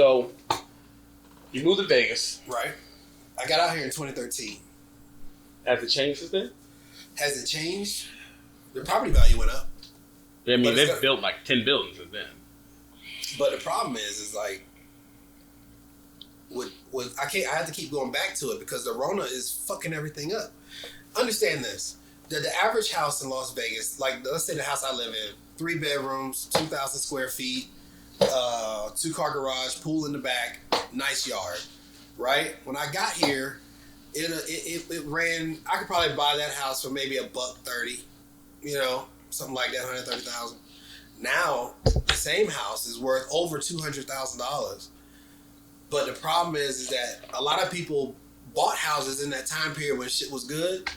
So, you moved to Vegas. Right. I got out here in 2013. Has it changed since then? Has it changed? The property value went up. I mean, they've built like 10 buildings since then. But the problem is like, I have to keep going back to it because the Rona is fucking everything up. Understand this. The average house in Las Vegas, like let's say the house I live in, 3 bedrooms, 2,000 square feet, 2-car garage, pool in the back, nice yard, right? When I got here, it ran. I could probably buy that house for maybe $130, something like that, $130,000. Now the same house is worth over $200,000. But the problem is that a lot of people bought houses in that time period when shit was good,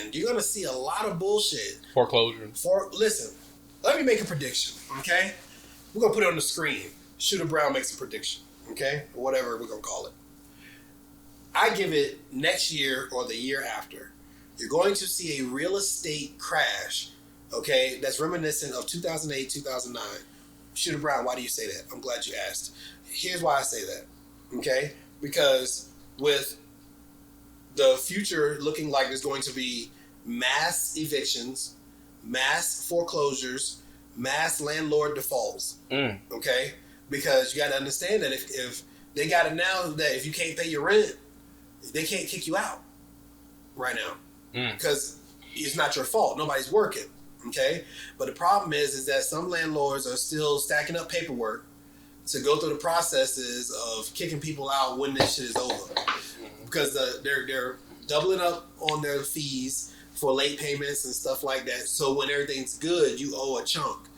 and you're gonna see a lot of bullshit. Foreclosure. Listen, let me make a prediction, okay? We're gonna put it on the screen. Shooter Brown makes a prediction, okay? Or whatever we're gonna call it. I give it next year or the year after. You're going to see a real estate crash, okay? That's reminiscent of 2008, 2009. Shooter Brown, why do you say that? I'm glad you asked. Here's why I say that, okay? Because with the future looking like there's going to be mass evictions, mass foreclosures, mass landlord defaults, okay? Because you got to understand that if they got it now that if you can't pay your rent, they can't kick you out right now because it's not your fault. Nobody's working, okay? But the problem is that some landlords are still stacking up paperwork to go through the processes of kicking people out when this shit is over, because they're doubling up on their fees for late payments and stuff like that. So when everything's good, you owe a chunk.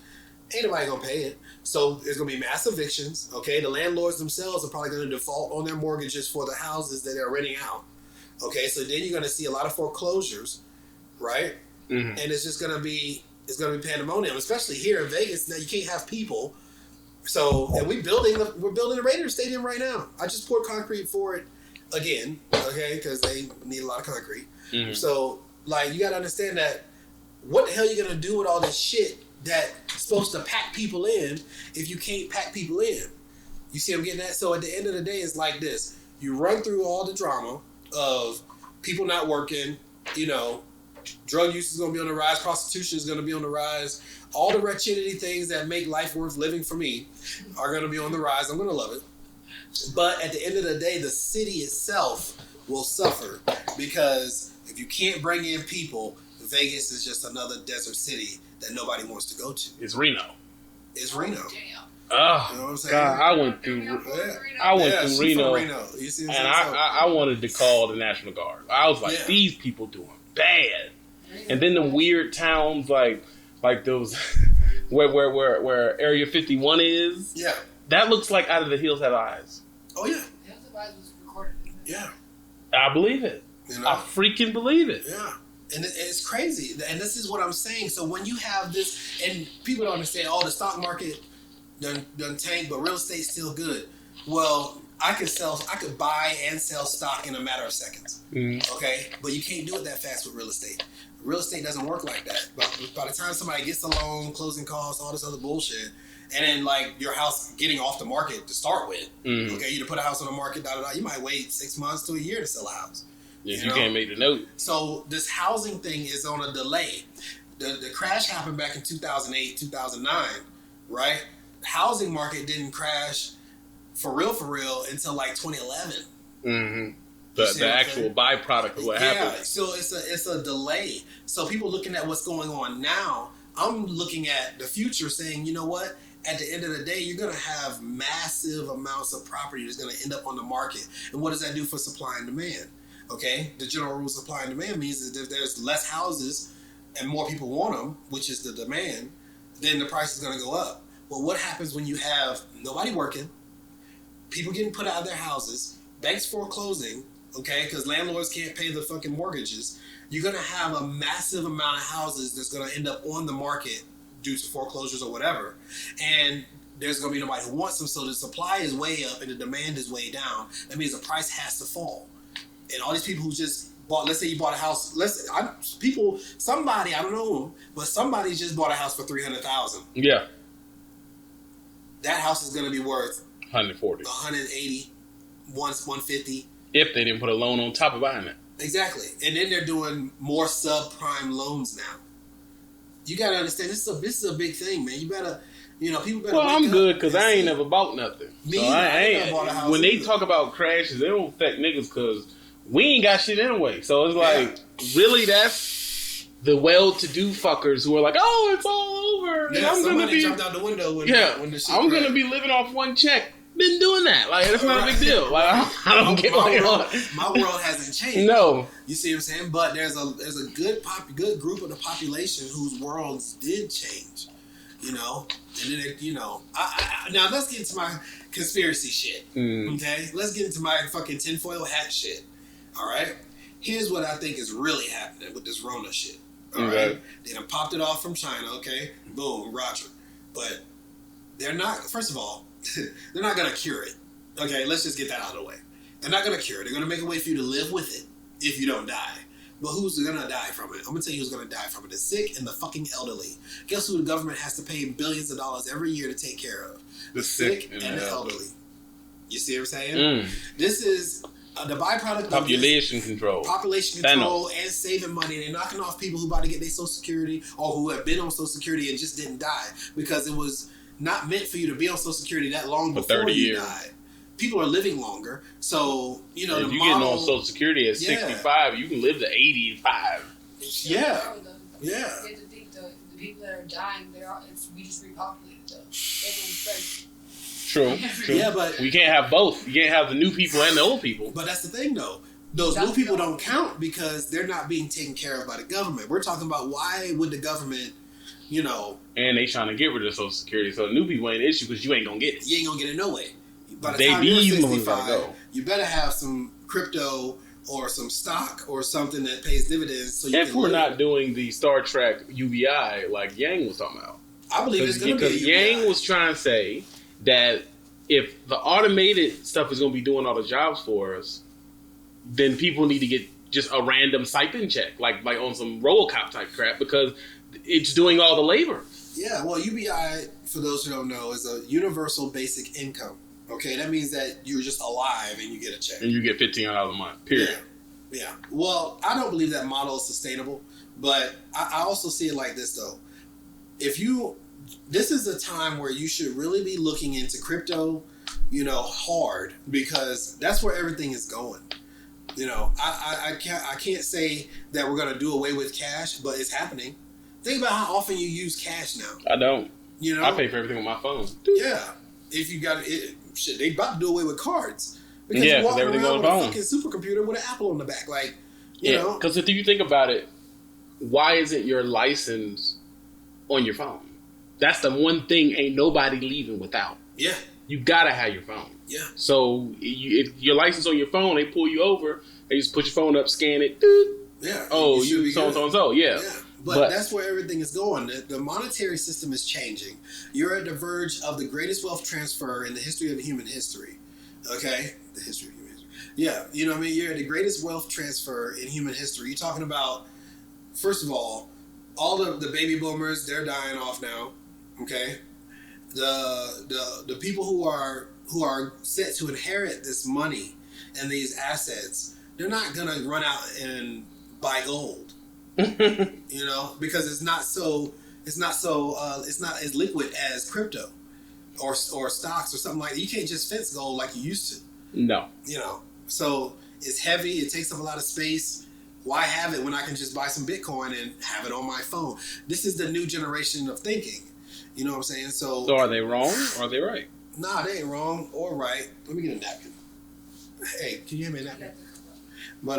Ain't nobody gonna pay it. So there's gonna be mass evictions. Okay, the landlords themselves are probably gonna default on their mortgages for the houses that they're renting out. Okay, so then you're gonna see a lot of foreclosures, right? And it's just gonna be pandemonium, especially here in Vegas. Now you can't have people. So, and we're building the Raiders Stadium right now. I just poured concrete for it again, okay, because they need a lot of concrete. So, like, you got to understand that what the hell are you going to do with all this shit that's supposed to pack people in if you can't pack people in? You see what I'm getting at? So, at the end of the day, it's like this. You run through all the drama of people not working, drug use is going to be on the rise, prostitution is going to be on the rise. All the wretchedity things that make life worth living for me are going to be on the rise. I'm going to love it. But at the end of the day, the city itself will suffer because if you can't bring in people, Vegas is just another desert city that nobody wants to go to. It's Reno. It's Reno. Damn. Oh, you know what I'm saying? God, I went through Reno, You see what and I'm saying? I wanted to call the National Guard. I was like, these people doing bad. And then the weird towns like those where Area 51 is. Yeah. That looks like Out of the Hills Have Eyes. Oh yeah. Hills Have Eyes was recorded. Yeah. I believe it. I freaking believe it. Yeah. And it's crazy. And this is what I'm saying. So when you have this, and people don't understand, the stock market done tanked, but real estate's still good. Well, I could buy and sell stock in a matter of seconds. Okay? But you can't do it that fast with real estate. Real estate doesn't work like that. But by the time somebody gets a loan, closing costs, all this other bullshit, and then like your house getting off the market to start with, okay, you to put a house on the market, you might wait 6 months to a year to sell a house. Yeah, you can't make the note. So this housing thing is on a delay. The crash happened back in 2008, 2009, right? The housing market didn't crash for real until like 2011. The actual byproduct of what happened. Yeah, so it's a delay. So people looking at what's going on now, I'm looking at the future saying, you know what? At the end of the day, you're going to have massive amounts of property that's going to end up on the market. And what does that do for supply and demand? Okay, the general rule of supply and demand means that if there's less houses and more people want them, which is the demand, then the price is going to go up. But what happens when you have nobody working, people getting put out of their houses, banks foreclosing, okay, because landlords can't pay the fucking mortgages, you're going to have a massive amount of houses that's going to end up on the market due to foreclosures or whatever. And there's going to be nobody who wants them, so the supply is way up and the demand is way down. That means the price has to fall. And all these people who just bought, let's say you bought a house, somebody, I don't know who, but somebody just bought a house for $300,000. Yeah. That house is going to be worth 140. 180, 150. If they didn't put a loan on top of buying it. Exactly. And then they're doing more subprime loans now. You got to understand, this is a big thing, man. You better, people better. Well, I'm good because I ain't never bought nothing. Me, so I ain't. When they talk about crashes, they don't affect niggas because we ain't got shit anyway. So it's like, really, that's the well-to-do fuckers who are like, oh, it's all over. And Yeah, I'm gonna be jumped out the window when the shit I'm crashed. gonna be living off one check. Been doing that. Like, that's not a big deal. Like, I don't get my world hasn't changed. No. You see what I'm saying? But there's a good group of the population whose worlds did change. And then now let's get into my conspiracy shit. Okay, let's get into my fucking tinfoil hat shit. All right, here's what I think is really happening with this Rona shit. All right, they done popped it off from China. Okay, boom, Roger. But they're not. First of all, they're not gonna cure it. Okay, let's just get that out of the way. They're not gonna cure it. They're gonna make a way for you to live with it if you don't die. But who's gonna die from it? I'm gonna tell you who's gonna die from it. The sick and the fucking elderly. Guess who the government has to pay billions of dollars every year to take care of? The sick and the elderly. You see what I'm saying? This is the byproduct population of control. Population control and saving money. They're knocking off people who about to get their Social Security or who have been on Social Security and just didn't die because it was not meant for you to be on Social Security that long before 30 you years. died. People are living longer, so if you're getting on Social Security at 65, you can live to 85. Yeah. You have to think the people that are dying, we just repopulated though. Everyone's pregnant. True. Yeah, but we can't have both. You can't have the new people and the old people. But that's the thing, though. Those new people don't count because they're not being taken care of by the government. We're talking about why would the government, And they trying to get rid of Social Security, so the new people ain't an issue because you ain't gonna get it. You ain't gonna get it no way. By the They time be you're even 65, go. you better have some crypto or some stock or something that pays dividends. So you if can we're live. not doing the Star Trek UBI like Yang was talking about, I believe it's going to be a because UBI. Yang was trying to say that if the automated stuff is going to be doing all the jobs for us, then people need to get just a random stipend check, like on some RoboCop type crap, because it's doing all the labor. Yeah, well, UBI, for those who don't know, is a universal basic income. Okay, that means that you're just alive and you get a check. And you get $1,500 a month, period. Yeah. Well, I don't believe that model is sustainable, but I also see it like this, though. This is a time where you should really be looking into crypto, hard, because that's where everything is going. I can't say that we're going to do away with cash, but it's happening. Think about how often you use cash now. I don't. You know, I pay for everything on my phone. Yeah, if you got it, shit, they about to do away with cards because Yeah, you're walking 'cause everything around with on a the fucking supercomputer with an Apple on the back, like you Yeah, know. because if you think about it, why isn't your license on your phone? That's the one thing ain't nobody leaving without. Yeah, You gotta have your phone. yeah, So if your license on your phone, they pull you over. They just put your phone up, scan it. Doot. yeah. Oh, should you be so and good. so and so. Yeah. Yeah, but that's where everything is going. The monetary system is changing. You're at the verge of the greatest wealth transfer in the history of human history. Okay, the history of human history. Yeah, you know what I mean. You're at the greatest wealth transfer in human history. You're talking about, first of all the baby boomers, they're dying off now. Okay, the people who are set to inherit this money and these assets, they're not gonna run out and buy gold. You know, because it's not as liquid as crypto or stocks or something like that. You can't just fence gold like you used to. No. You know, so it's heavy. It takes up a lot of space. Why have it when I can just buy some Bitcoin and have it on my phone? This is the new generation of thinking. You know what I'm saying? So are they wrong or are they right? Nah, they ain't wrong or right. Let me get a napkin. Hey, can you hand me a napkin? But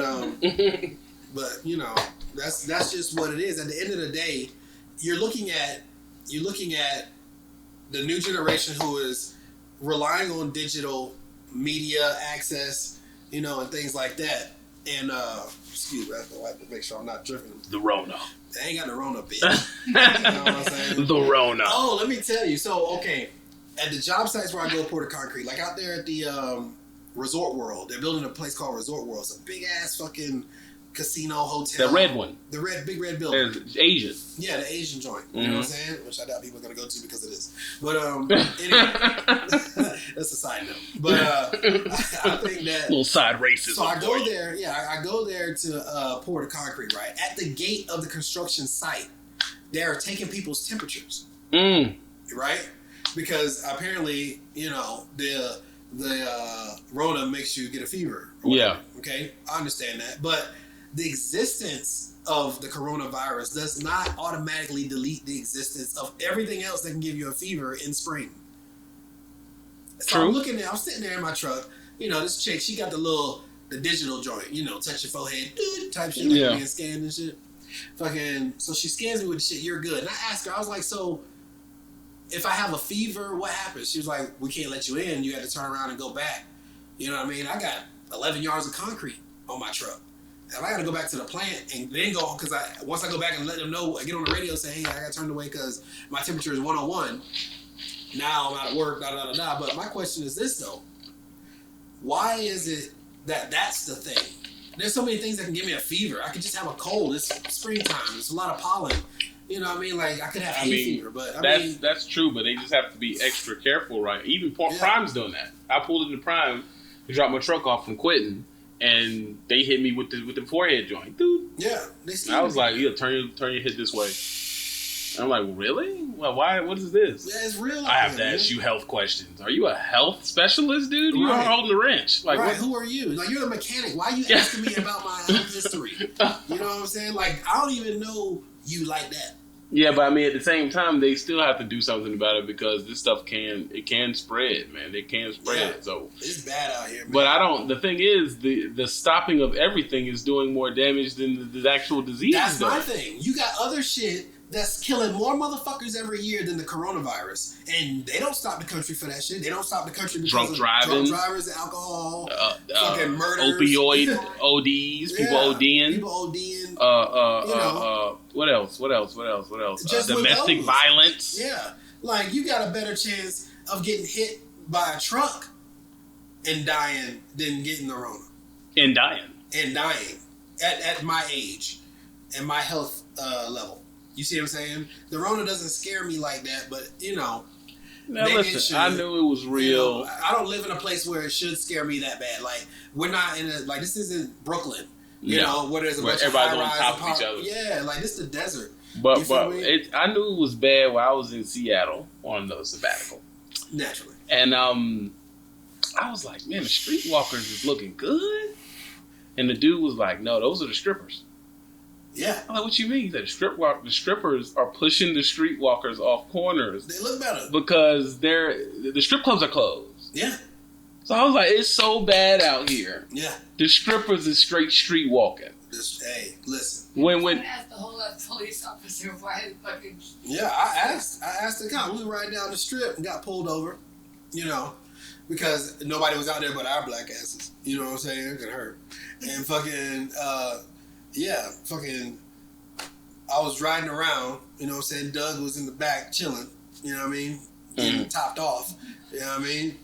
but you know, that's just what it is. At the end of the day, you're looking at the new generation who is relying on digital media access, you know, and things like that. And excuse me, I have to wipe to make sure I'm not dripping. The Rona. They ain't got the Rona, bitch. You know what I'm saying? The Rona. Oh, let me tell you. So, okay, at the job sites where I go pour the concrete, like out there at the Resort World, they're building a place called Resort World. It's a big ass fucking casino hotel. The red one. The big red building. It's Asian. Yeah, the Asian joint. You know what I'm saying? Which I doubt people are gonna go to because of this. But That's a side note. But I think that little side racism. So I go there. Yeah, I go there to pour the concrete. Right at the gate of the construction site, they're taking people's temperatures. Right, because apparently the Rona makes you get a fever. Yeah. Okay, I understand that, but the existence of the coronavirus does not automatically delete the existence of everything else that can give you a fever in spring. So I'm sitting there in my truck. This chick, she got the digital joint. Touch your forehead, type shit, like being scanned and shit. So she scans me with the shit. You're good. And I asked her, I was like, so if I have a fever, what happens? She was like, we can't let you in. You have to turn around and go back. You know what I mean? I got 11 yards of concrete on my truck. If I got to go back to the plant and then go, because once I go back and let them know, I get on the radio and say, hey, I got turned away because my temperature is 101. Now I'm out of work, But my question is this, though. Why is it that that's the thing? There's so many things that can give me a fever. I could just have a cold. It's springtime. It's a lot of pollen. You know what I mean? Like, I could have hay fever, but that's true, but they just have to be extra careful, right? Even Prime's doing that. I pulled into Prime to drop my truck off from Quitting, and they hit me with the forehead joint, dude. Yeah, I was like, turn your head this way. And I'm like, really? Well, why? What is this? Yeah, it's real. I have to ask you health questions. Are you a health specialist, dude? You are holding the wrench. Like, right. Who are you? Like, you're a mechanic. Why are you asking me about my health history? You know what I'm saying? Like, I don't even know you like that. Yeah, but I mean, at the same time, they still have to do something about it because this stuff can spread, man. It can spread. Yeah, so it's bad out here, man. But the thing is, the stopping of everything is doing more damage than the actual disease. That's my thing. You got other shit that's killing more motherfuckers every year than the coronavirus. And they don't stop the country for that shit. They don't stop the country because of drunk drivers, alcohol, fucking murders. Opioid ODs, people ODing. People ODing. What else? Just domestic violence. Yeah. Like, you got a better chance of getting hit by a truck and dying than getting the Rona. And dying. At my age and my health level. You see what I'm saying? The Rona doesn't scare me like that, but, Now, listen, I knew it was real. I don't live in a place where it should scare me that bad. Like, we're not this isn't Brooklyn. Where there's a bunch of everybody's on top of each other. Yeah, like, this is the desert. But I knew it was bad when I was in Seattle on the sabbatical. Naturally. And I was like, man, the streetwalkers is looking good. And the dude was like, no, those are the strippers. Yeah. I'm like, what you mean? He said the strippers are pushing the streetwalkers off corners. They look better. Because the strip clubs are closed. Yeah. So I was like, it's so bad out here. Yeah. The strippers is straight street walking. Hey, listen. When I asked the whole police officer why the fucking... Yeah, I asked the cop. We riding down the strip and got pulled over, because nobody was out there but our black asses. You know what I'm saying? It could hurt. And fucking, I was riding around, you know what I'm saying? Doug was in the back chilling, you know what I mean? Getting topped off, you know what I mean?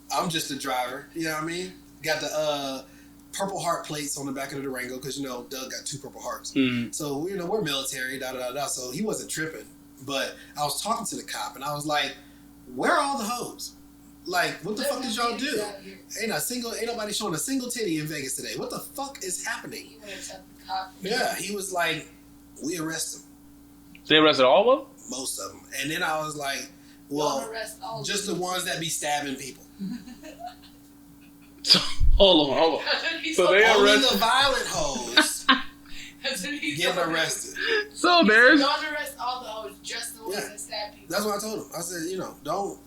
I'm just a driver, you know what I mean? Got the Purple Heart plates on the back of the Durango because, Doug got 2 Purple Hearts. Mm-hmm. So, we're military, so he wasn't tripping. But I was talking to the cop and I was like, where are all the hoes? Like, what the fuck did y'all do? Ain't nobody showing a single titty in Vegas today. What the fuck is happening? He went to the cop. Yeah, he was like, we arrest them. They arrested all of them? Most of them. And then I was like, well, just the ones that be stabbing people. So, hold on. So they only arrested the violent hoes getting arrested. So there's... Don't arrest all the hoes, just the ones that stab people. That's what I told him. I said, don't...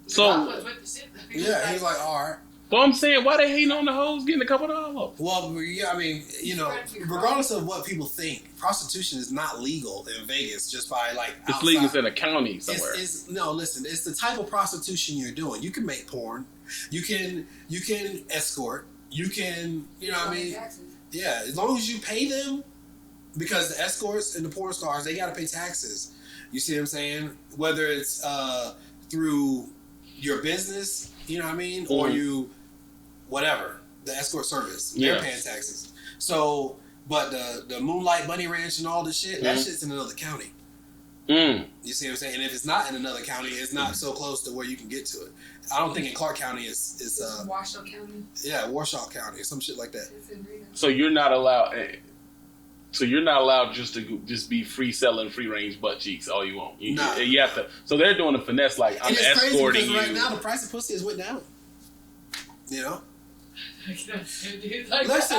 So, yeah, he was like, all right. Well, I'm saying, why they hating on the hoes getting a couple of dollars? Well, yeah, I mean, regardless of what people think, prostitution is not legal in Vegas just by, like, it's legal in a county somewhere. No, listen, it's the type of prostitution you're doing. You can make porn. You can escort. You can, you know what I mean? Taxes. Yeah, as long as you pay them, because the escorts and the porn stars, they got to pay taxes. You see what I'm saying? Whether it's through your business, you know what I mean? Or you, whatever, the escort service, they're paying taxes. So, but the Moonlight Bunny Ranch and all this shit, that shit's in another county. You see what I'm saying? And if it's not in another county, it's not so close to where you can get to it. I don't think in Clark County is Washoe County. yeah, Warshaw County or some shit like that. It's in Reno. So you're not allowed. So you're not allowed just be free selling free range butt cheeks all you want. You have to. So they're doing a finesse like I'm And it's crazy escorting because you. right now the price of pussy has went down. You know? Like, Listen,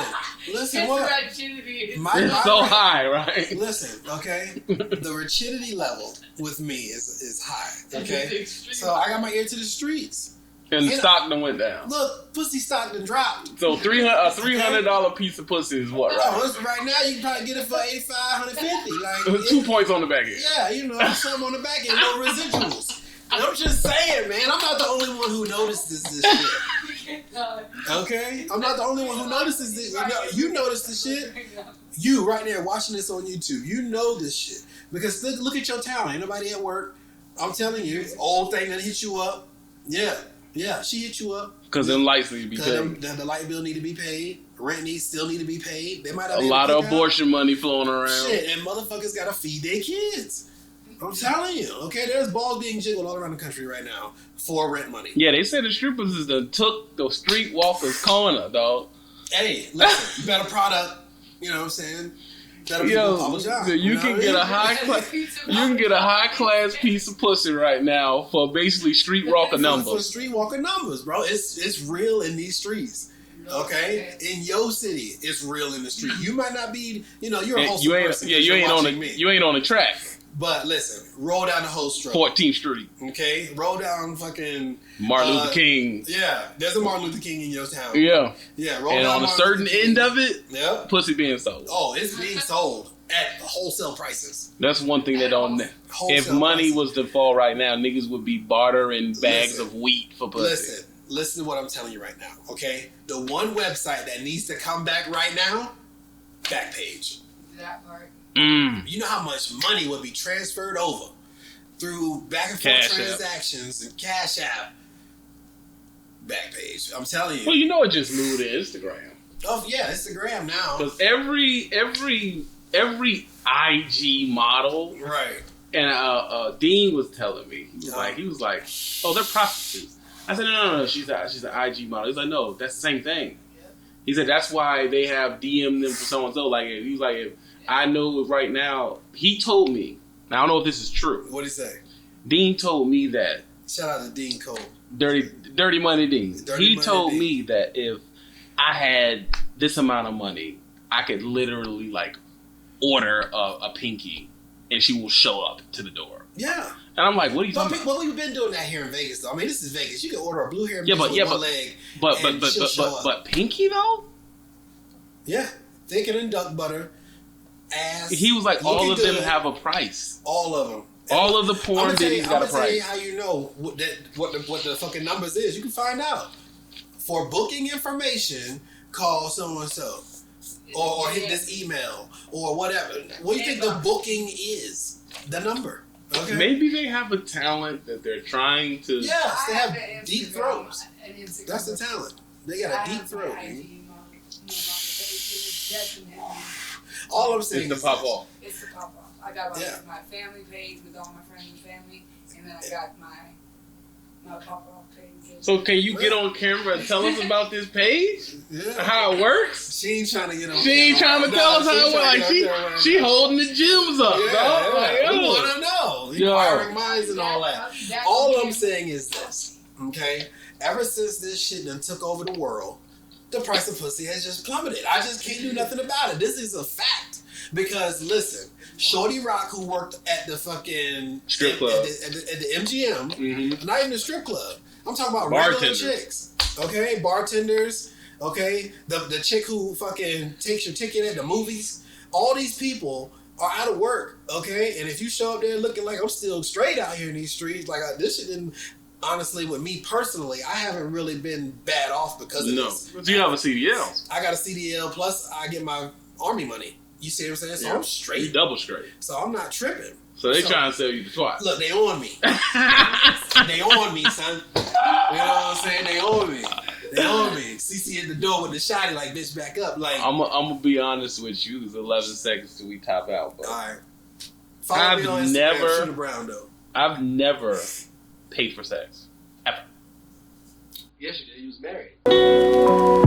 what? It's so high, right? Listen, okay? The rigidity level with me is high, okay? So I got my ear to the streets. And the stock done went down. Look, pussy stock done dropped. So $300 piece of pussy is what, right? No, right now you can probably get it for $85, $150. Like 2 points on the back end. yeah, you know, something on the back end, no residuals. And I'm just saying, man, I'm not the only one who notices this shit. Okay? I'm not the only one who notices this. You notice the shit. You right there watching this on YouTube, you know this shit. Because look at your town. Ain't nobody at work. I'm telling you, old thing that hit you up. Yeah, she hit you up. Because them lights need to be paid. The light bill need to be paid. Rent still need to be paid. They might have A lot of abortion money flowing around. Shit, and motherfuckers gotta feed their kids. I'm telling you, okay? There's balls being jiggled all around the country right now for rent money. Yeah, they said the strippers is done took the streetwalkers corner, dog. Hey, listen, better product. You know what I'm saying? Better people Parmesan. You can get a high class piece of pussy right now for basically streetwalker For numbers. streetwalker numbers, bro. It's real in these streets. Okay, in your city, it's real in the street. You might not be, you're a wholesome person. Yeah, you ain't on the track. But listen, roll down the whole street. 14th Street. Okay, roll down fucking Martin Luther King. Yeah, there's a Martin Luther King in your town. Yeah. Roll and down on a Martin certain Luther end King. of it, Yep. pussy being sold. Oh, it's being sold at wholesale prices. That's one thing that don't. Wholesale If money prices. was to fall right now, niggas would be bartering bags of wheat for pussy. Listen to what I'm telling you right now, okay? The one website that needs to come back right now, Backpage. That part. You know how much money would be transferred over through back and forth Cash App. transactions and Cash App. Backpage. I'm telling Well, you. you know it just moved to Instagram. Oh yeah, Instagram now. Because every IG model, Right. and Dean was telling me, he was like, oh, they're prostitutes. I said, no, she's an IG model. He's like, no, that's the same thing. He said that's why they have DM'd them for so and so. Like, he was like, if I know right now, he told me. Now I don't know if this is true. What'd he say? Dean told me that. Shout out to Dean Cole. Dirty Money Dean. Dirty He Money told Dean. me that if I had this amount of money, I could literally order a pinky, and she will show up to the door. Yeah. And I'm like, what are you talking about? Well, we've been doing that here in Vegas, though. I mean, this is Vegas. You can order a blue hair Yeah, with one leg. But pinky though? Yeah. Thicker than duck butter. Ass. He was like, all of them good. have a price. All of them. All of the porn ditties got a I'm gonna tell you price. how you know what the fucking numbers is. You can find out. For booking information, call so and so, or hit this email or whatever. What do you think the booking is? The number. Okay. Maybe they have a talent that they're trying to. Yes, they have an deep Instagram- throats. an Instagram That's the talent. They got a deep throat. I have my IG model, it's definitely All I'm saying It's is the pop this. off. it's the pop off. I got Yeah. my family page with all my friends and family, and then I got my pop off page. So can you get on camera and tell us about this page? Yeah. How it works? She ain't trying to get on. She ain't trying to tell us how it works. Like she holding the gyms up, dog. Like, we yo. want to know. Yo. Inquiring minds and all that. That's All okay. I'm saying is this, okay? Ever since this shit done took over the world, the price of pussy has just plummeted. I just can't do nothing about it. This is a fact. Because listen, Shorty Rock, who worked at the fucking Strip club. at the MGM, Mhm. not even the strip club. I'm talking about regular Bartenders. chicks. Okay, bartenders. Okay, the chick who fucking takes your ticket at the movies. All these people are out of work. Okay, and if you show up there looking like I'm still straight out here in these streets, like this shit didn't. Honestly, with me personally, I haven't really been bad off because of No, this. but you have a CDL. I got a CDL plus I get my army money. You see what I'm saying? So I'm You straight. double straight. So I'm not tripping. So they trying to sell you the twat. Look, they on me. They on me, son. You know what I'm saying? They on me. They on me. CC at the door with the shotty, like, bitch, back up. Like, I'm gonna be honest with you. It's 11 seconds till we top out. But all right. Follow me on Instagram, Shooter Brown, though. I've never paid for sex. Ever. Yes, you did. You was married.